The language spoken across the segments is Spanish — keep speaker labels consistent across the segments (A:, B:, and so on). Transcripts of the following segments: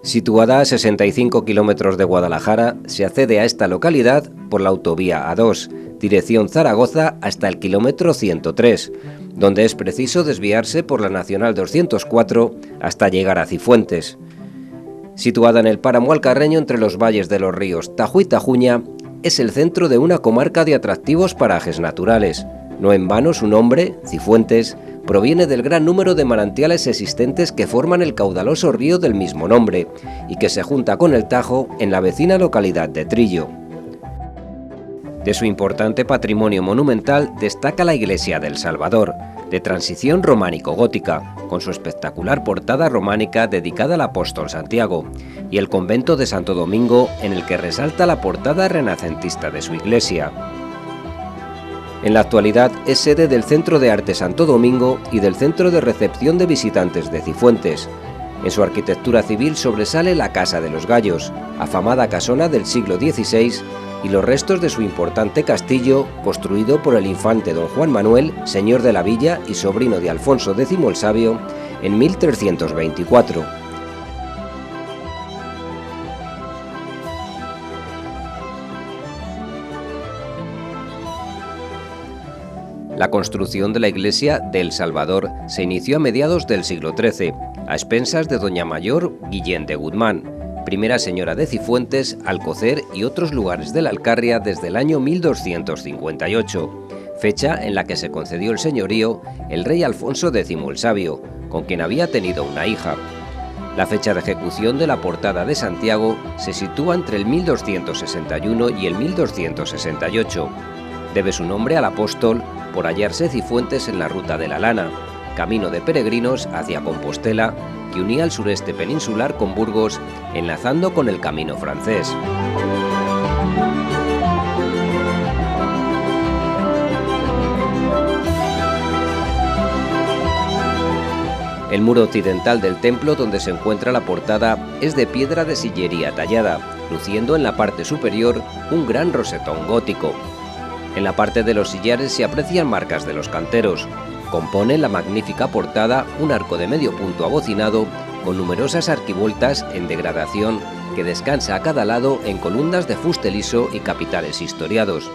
A: Situada a 65 kilómetros de Guadalajara, se accede a esta localidad por la autovía A2, dirección Zaragoza hasta el kilómetro 103, donde es preciso desviarse por la Nacional 204 hasta llegar a Cifuentes. Situada en el páramo alcarreño entre los valles de los ríos Tajo y Tajuña, es el centro de una comarca de atractivos parajes naturales. No en vano su nombre, Cifuentes, proviene del gran número de manantiales existentes que forman el caudaloso río del mismo nombre y que se junta con el Tajo en la vecina localidad de Trillo. De su importante patrimonio monumental destaca la iglesia del Salvador, de transición románico-gótica, con su espectacular portada románica dedicada al apóstol Santiago, y el convento de Santo Domingo, en el que resalta la portada renacentista de su iglesia. En la actualidad es sede del Centro de Arte Santo Domingo y del Centro de Recepción de Visitantes de Cifuentes. En su arquitectura civil sobresale la Casa de los Gallos, afamada casona del siglo XVI, y los restos de su importante castillo, construido por el infante don Juan Manuel, señor de la villa y sobrino de Alfonso X el Sabio, en 1324. La construcción de la iglesia del Salvador se inició a mediados del siglo XIII, a expensas de doña Mayor Guillén de Guzmán, primera señora de Cifuentes, Alcocer y otros lugares de la Alcarria desde el año 1258, fecha en la que se concedió el señorío el rey Alfonso X el Sabio, con quien había tenido una hija. La fecha de ejecución de la portada de Santiago se sitúa entre el 1261 y el 1268. Debe su nombre al apóstol por hallarse Cifuentes en la ruta de la Lana, camino de peregrinos hacia Compostela, que unía el sureste peninsular con Burgos, enlazando con el camino francés. El muro occidental del templo, donde se encuentra la portada, es de piedra de sillería tallada, luciendo en la parte superior un gran rosetón gótico. En la parte de los sillares se aprecian marcas de los canteros. Compone la magnífica portada un arco de medio punto abocinado con numerosas arquivoltas en degradación que descansa a cada lado en columnas de fuste liso y capiteles historiados.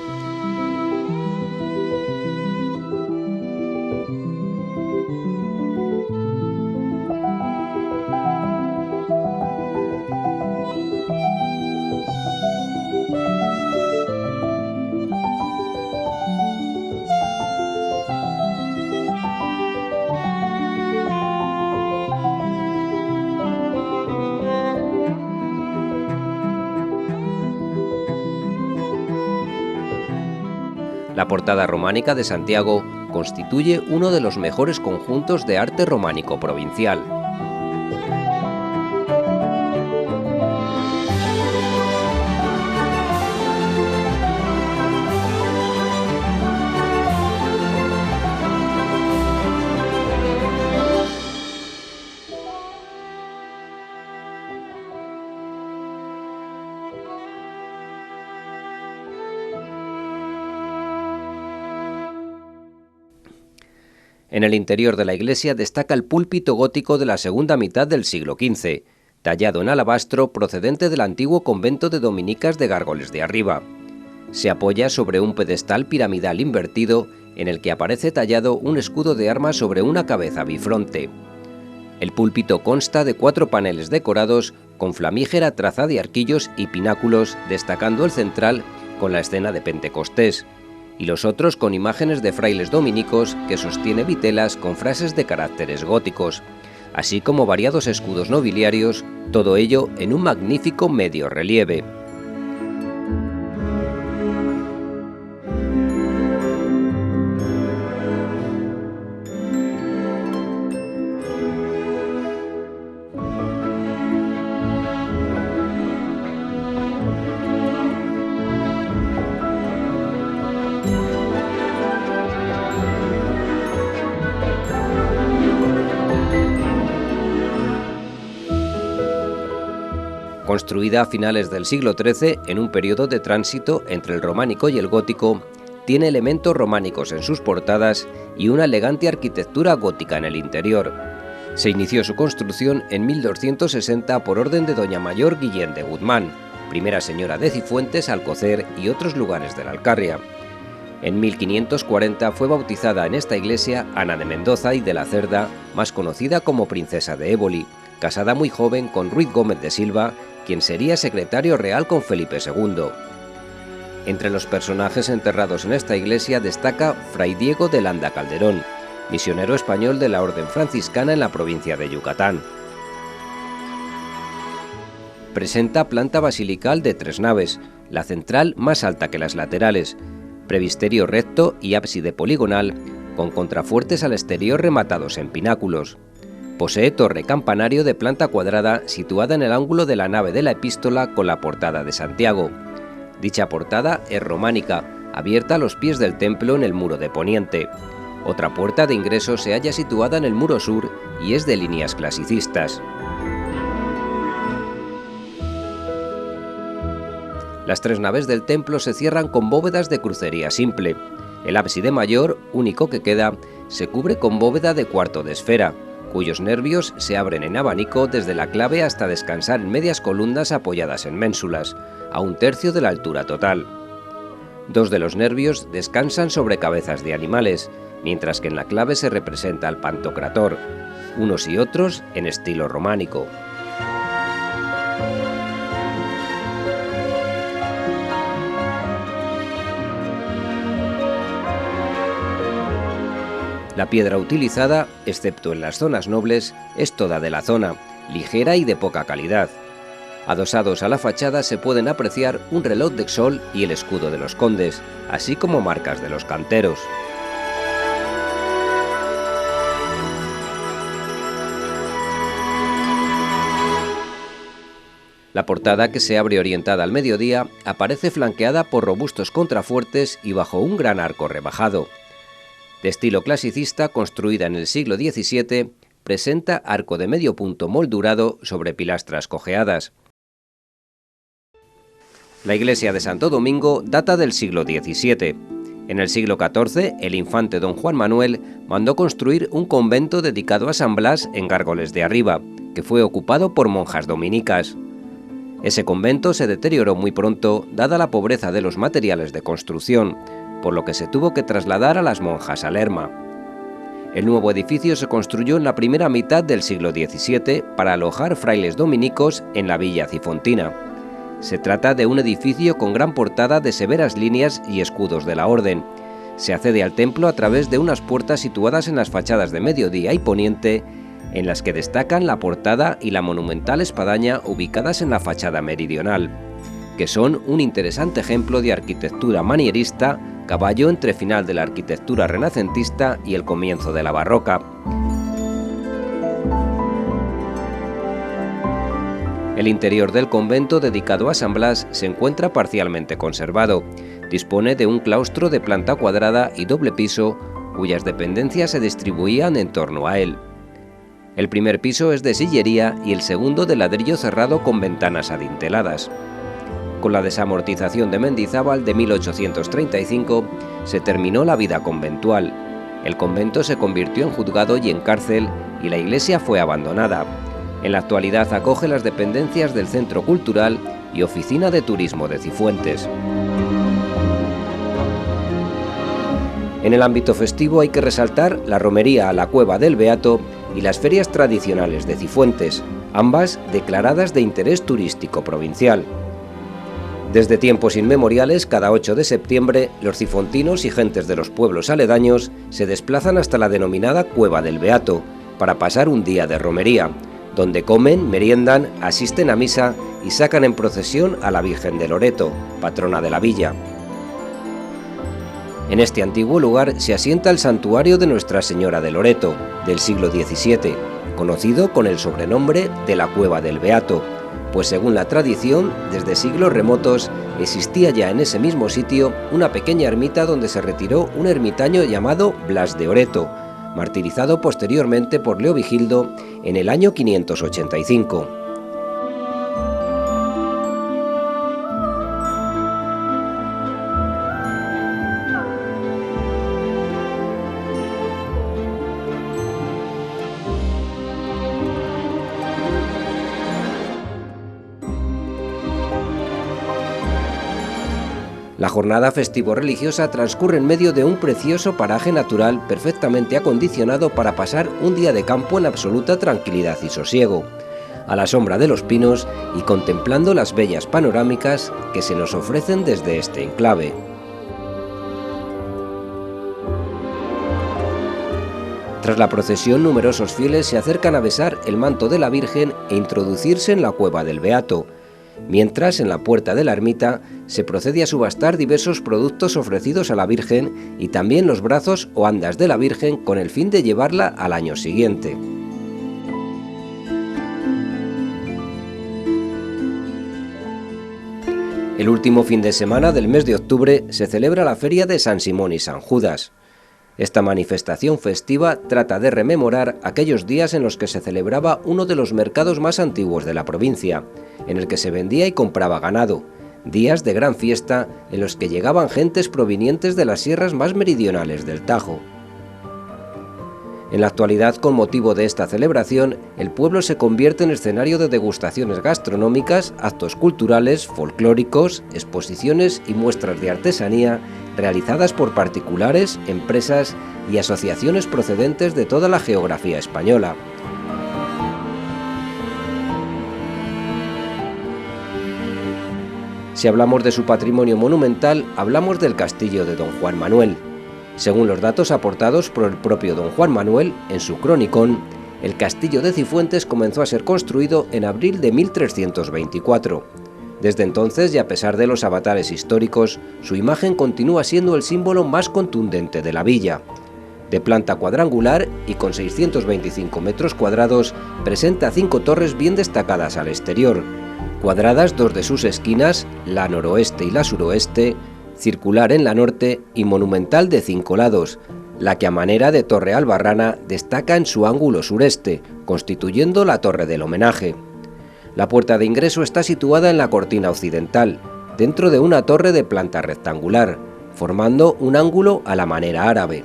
A: La portada románica de Santiago constituye uno de los mejores conjuntos de arte románico provincial. En el interior de la iglesia destaca el púlpito gótico de la segunda mitad del siglo XV, tallado en alabastro procedente del antiguo convento de dominicas de Gárgoles de Arriba. Se apoya sobre un pedestal piramidal invertido en el que aparece tallado un escudo de armas sobre una cabeza bifronte. El púlpito consta de 4 paneles decorados con flamígera traza de arquillos y pináculos, destacando el central con la escena de Pentecostés, y los otros con imágenes de frailes dominicos que sostiene vitelas con frases de caracteres góticos, así como variados escudos nobiliarios, todo ello en un magnífico medio relieve. Construida a finales del siglo XIII en un periodo de tránsito entre el románico y el gótico, tiene elementos románicos en sus portadas y una elegante arquitectura gótica en el interior. Se inició su construcción en 1260 por orden de doña Mayor Guillén de Guzmán, primera señora de Cifuentes, Alcocer y otros lugares de la Alcarria. En 1540 fue bautizada en esta iglesia Ana de Mendoza y de la Cerda, más conocida como princesa de Éboli, casada muy joven con Ruiz Gómez de Silva, quien sería secretario real con Felipe II. Entre los personajes enterrados en esta iglesia destaca Fray Diego de Landa Calderón, misionero español de la Orden Franciscana en la provincia de Yucatán. Presenta planta basilical de 3 naves, la central más alta que las laterales, presbiterio recto y ábside poligonal, con contrafuertes al exterior rematados en pináculos. Posee torre campanario de planta cuadrada situada en el ángulo de la nave de la epístola con la portada de Santiago. Dicha portada es románica, abierta a los pies del templo en el muro de poniente. Otra puerta de ingreso se halla situada en el muro sur y es de líneas clasicistas. Las 3 naves del templo se cierran con bóvedas de crucería simple. El ábside mayor, único que queda, se cubre con bóveda de cuarto de esfera, cuyos nervios se abren en abanico desde la clave hasta descansar en medias columnas apoyadas en ménsulas, a 1/3 de la altura total. 2 de los nervios descansan sobre cabezas de animales, mientras que en la clave se representa al Pantocrator, unos y otros en estilo románico. La piedra utilizada, excepto en las zonas nobles, es toda de la zona, ligera y de poca calidad. Adosados a la fachada se pueden apreciar un reloj de sol y el escudo de los condes, así como marcas de los canteros. La portada, que se abre orientada al mediodía, aparece flanqueada por robustos contrafuertes y bajo un gran arco rebajado. De estilo clasicista, construida en el siglo XVII, presenta arco de medio punto moldurado sobre pilastras cojeadas. La iglesia de Santo Domingo data del siglo XVII. En el siglo XIV, el infante don Juan Manuel mandó construir un convento dedicado a San Blas en Gárgoles de Arriba, que fue ocupado por monjas dominicas. Ese convento se deterioró muy pronto, dada la pobreza de los materiales de construcción, por lo que se tuvo que trasladar a las monjas a Lerma. El nuevo edificio se construyó en la primera mitad del siglo XVII para alojar frailes dominicos en la villa cifontina. Se trata de un edificio con gran portada de severas líneas y escudos de la orden. Se accede al templo a través de unas puertas situadas en las fachadas de mediodía y poniente, en las que destacan la portada y la monumental espadaña ubicadas en la fachada meridional, que son un interesante ejemplo de arquitectura manierista, caballo entre final de la arquitectura renacentista y el comienzo de la barroca. El interior del convento dedicado a San Blas se encuentra parcialmente conservado. Dispone de un claustro de planta cuadrada y doble piso, cuyas dependencias se distribuían en torno a él. El primer piso es de sillería y el segundo de ladrillo cerrado con ventanas adinteladas. Con la desamortización de Mendizábal de 1835 se terminó la vida conventual. El convento se convirtió en juzgado y en cárcel y la iglesia fue abandonada. En la actualidad acoge las dependencias del Centro Cultural y Oficina de Turismo de Cifuentes. En el ámbito festivo hay que resaltar la romería a la Cueva del Beato y las ferias tradicionales de Cifuentes, ambas declaradas de interés turístico provincial. Desde tiempos inmemoriales, cada 8 de septiembre, los cifontinos y gentes de los pueblos aledaños se desplazan hasta la denominada Cueva del Beato para pasar un día de romería, donde comen, meriendan, asisten a misa y sacan en procesión a la Virgen de Loreto, patrona de la villa. En este antiguo lugar se asienta el santuario de Nuestra Señora de Loreto, del siglo XVII, conocido con el sobrenombre de la Cueva del Beato, pues según la tradición, desde siglos remotos, existía ya en ese mismo sitio una pequeña ermita donde se retiró un ermitaño llamado Blas de Oreto, martirizado posteriormente por Leovigildo en el año 585. La jornada festivo-religiosa transcurre en medio de un precioso paraje natural perfectamente acondicionado para pasar un día de campo en absoluta tranquilidad y sosiego, a la sombra de los pinos y contemplando las bellas panorámicas que se nos ofrecen desde este enclave. Tras la procesión, numerosos fieles se acercan a besar el manto de la Virgen e introducirse en la cueva del Beato, mientras en la puerta de la ermita se procede a subastar diversos productos ofrecidos a la Virgen y también los brazos o andas de la Virgen con el fin de llevarla al año siguiente. El último fin de semana del mes de octubre se celebra la Feria de San Simón y San Judas. Esta manifestación festiva trata de rememorar aquellos días en los que se celebraba uno de los mercados más antiguos de la provincia, en el que se vendía y compraba ganado, días de gran fiesta en los que llegaban gentes provenientes de las sierras más meridionales del Tajo. En la actualidad, con motivo de esta celebración, el pueblo se convierte en escenario de degustaciones gastronómicas, actos culturales, folclóricos, exposiciones y muestras de artesanía realizadas por particulares, empresas y asociaciones procedentes de toda la geografía española. Si hablamos de su patrimonio monumental, hablamos del castillo de Don Juan Manuel. Según los datos aportados por el propio Don Juan Manuel en su cronicón, el castillo de Cifuentes comenzó a ser construido en abril de 1324. Desde entonces, y a pesar de los avatares históricos, su imagen continúa siendo el símbolo más contundente de la villa. De planta cuadrangular y con 625 metros cuadrados, presenta 5 torres bien destacadas al exterior, cuadradas 2 de sus esquinas, la noroeste y la suroeste, circular en la norte y monumental de 5 lados, la que a manera de torre albarrana destaca en su ángulo sureste, constituyendo la torre del homenaje. La puerta de ingreso está situada en la cortina occidental, dentro de una torre de planta rectangular, formando un ángulo a la manera árabe.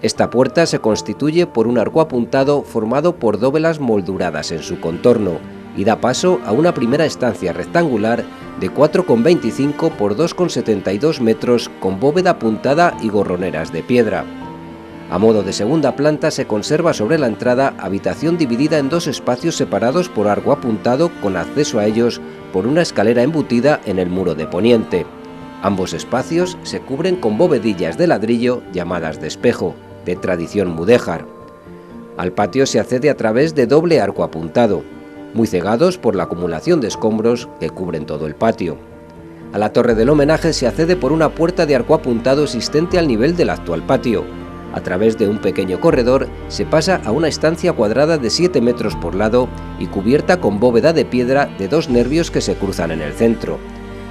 A: Esta puerta se constituye por un arco apuntado formado por dóvelas molduradas en su contorno y da paso a una primera estancia rectangular de 4,25 por 2,72 metros con bóveda apuntada y gorroneras de piedra. A modo de segunda planta se conserva sobre la entrada habitación dividida en 2 espacios separados por arco apuntado con acceso a ellos por una escalera embutida en el muro de poniente. Ambos espacios se cubren con bovedillas de ladrillo llamadas de espejo, de tradición mudéjar. Al patio se accede a través de doble arco apuntado, muy cegados por la acumulación de escombros que cubren todo el patio. A la torre del homenaje se accede por una puerta de arco apuntado existente al nivel del actual patio. A través de un pequeño corredor se pasa a una estancia cuadrada de 7 metros por lado y cubierta con bóveda de piedra de 2 nervios que se cruzan en el centro.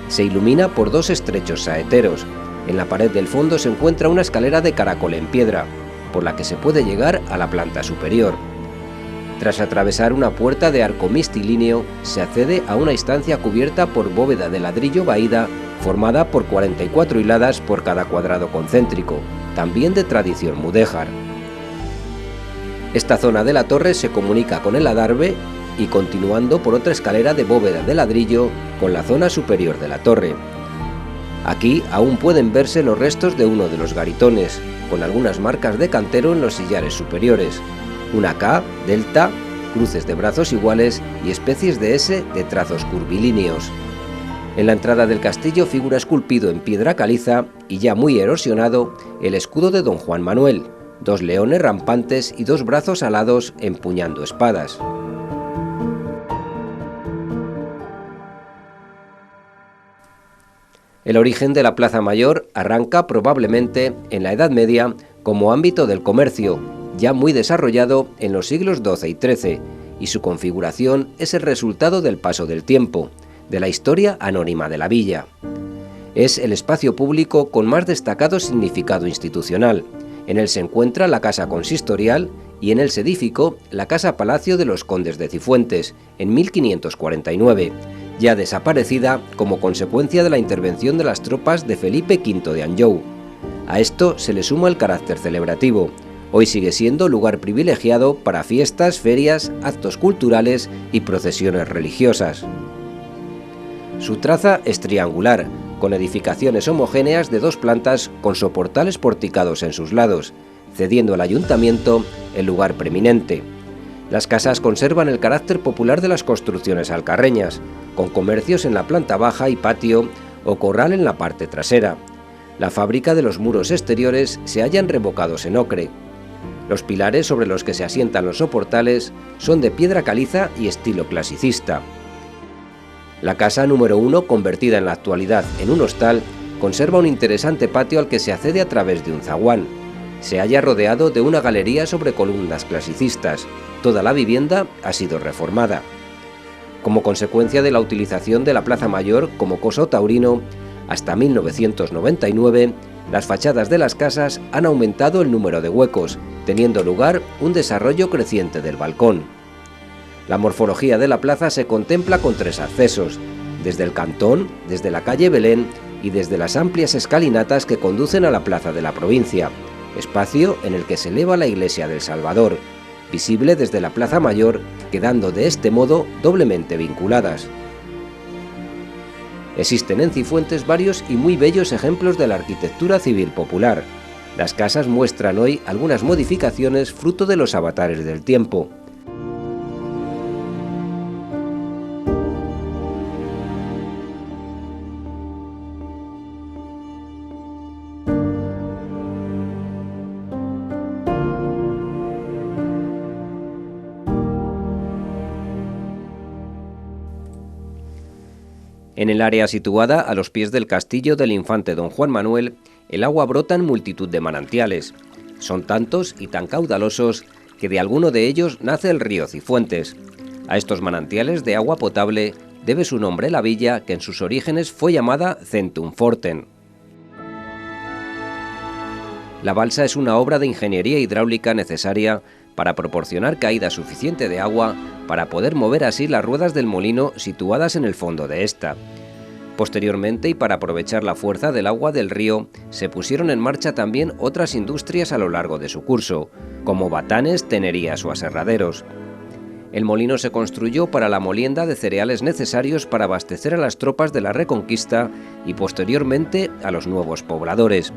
A: Se ilumina por 2 estrechos saeteros. En la pared del fondo se encuentra una escalera de caracol en piedra, por la que se puede llegar a la planta superior. Tras atravesar una puerta de arco mistilíneo, se accede a una estancia cubierta por bóveda de ladrillo vaída, formada por 44 hiladas por cada cuadrado concéntrico, también de tradición mudéjar. Esta zona de la torre se comunica con el adarve y continuando por otra escalera de bóveda de ladrillo con la zona superior de la torre. Aquí aún pueden verse los restos de uno de los garitones, con algunas marcas de cantero en los sillares superiores, una K, delta, cruces de brazos iguales y especies de S de trazos curvilíneos. En la entrada del castillo figura esculpido en piedra caliza y ya muy erosionado el escudo de Don Juan Manuel, 2 leones rampantes y 2 brazos alados empuñando espadas. El origen de la Plaza Mayor arranca probablemente en la Edad Media como ámbito del comercio, ya muy desarrollado en los siglos XII y XIII, y su configuración es el resultado del paso del tiempo, de la historia anónima de la villa. Es el espacio público con más destacado significado institucional. En él se encuentra la Casa Consistorial y en él se edificó la Casa Palacio de los Condes de Cifuentes en 1549, ya desaparecida como consecuencia de la intervención de las tropas de Felipe V de Anjou. A esto se le suma el carácter celebrativo. Hoy sigue siendo lugar privilegiado para fiestas, ferias, actos culturales y procesiones religiosas. Su traza es triangular, con edificaciones homogéneas de 2 plantas con soportales porticados en sus lados, cediendo al ayuntamiento el lugar preeminente. Las casas conservan el carácter popular de las construcciones alcarreñas, con comercios en la planta baja y patio o corral en la parte trasera. La fábrica de los muros exteriores se hallan revocados en ocre. Los pilares sobre los que se asientan los soportales son de piedra caliza y estilo clasicista. La casa número 1, convertida en la actualidad en un hostal, conserva un interesante patio al que se accede a través de un zaguán. Se halla rodeado de una galería sobre columnas clasicistas. Toda la vivienda ha sido reformada. Como consecuencia de la utilización de la Plaza Mayor como coso taurino, hasta 1999, las fachadas de las casas han aumentado el número de huecos, teniendo lugar un desarrollo creciente del balcón. La morfología de la plaza se contempla con 3 accesos, desde el cantón, desde la calle Belén y desde las amplias escalinatas que conducen a la plaza de la provincia, espacio en el que se eleva la iglesia del Salvador, visible desde la Plaza Mayor, quedando de este modo doblemente vinculadas. Existen en Cifuentes varios y muy bellos ejemplos de la arquitectura civil popular. Las casas muestran hoy algunas modificaciones fruto de los avatares del tiempo. En el área situada a los pies del castillo del infante don Juan Manuel, el agua brota en multitud de manantiales. Son tantos y tan caudalosos que de alguno de ellos nace el río Cifuentes. A estos manantiales de agua potable debe su nombre la villa que en sus orígenes fue llamada Centum Fortem. La balsa es una obra de ingeniería hidráulica necesaria para proporcionar caída suficiente de agua para poder mover así las ruedas del molino situadas en el fondo de esta. Posteriormente, y para aprovechar la fuerza del agua del río, se pusieron en marcha también otras industrias a lo largo de su curso, como batanes, tenerías o aserraderos. El molino se construyó para la molienda de cereales necesarios para abastecer a las tropas de la Reconquista y posteriormente a los nuevos pobladores.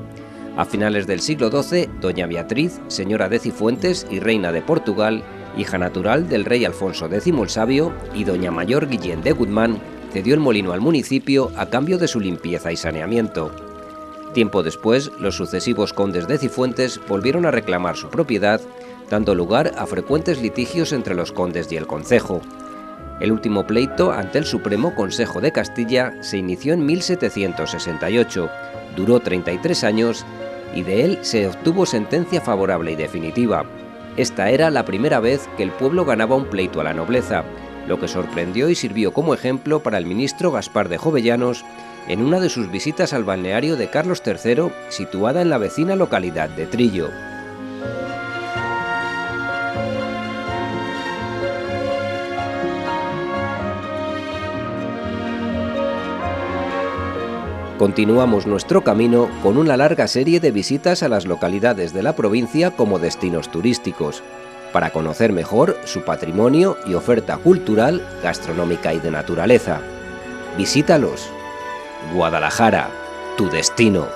A: A finales del siglo XII, doña Beatriz, señora de Cifuentes y reina de Portugal, hija natural del rey Alfonso X el Sabio, y doña Mayor Guillén de Guzmán, cedió el molino al municipio a cambio de su limpieza y saneamiento. Tiempo después, los sucesivos condes de Cifuentes volvieron a reclamar su propiedad, dando lugar a frecuentes litigios entre los condes y el concejo. El último pleito ante el Supremo Consejo de Castilla se inició en 1768, duró 33 años y de él se obtuvo sentencia favorable y definitiva. Esta era la primera vez que el pueblo ganaba un pleito a la nobleza, lo que sorprendió y sirvió como ejemplo para el ministro Gaspar de Jovellanos en una de sus visitas al balneario de Carlos III, situada en la vecina localidad de Trillo. Continuamos nuestro camino con una larga serie de visitas a las localidades de la provincia como destinos turísticos, para conocer mejor su patrimonio y oferta cultural, gastronómica y de naturaleza. Visítalos. Guadalajara, tu destino.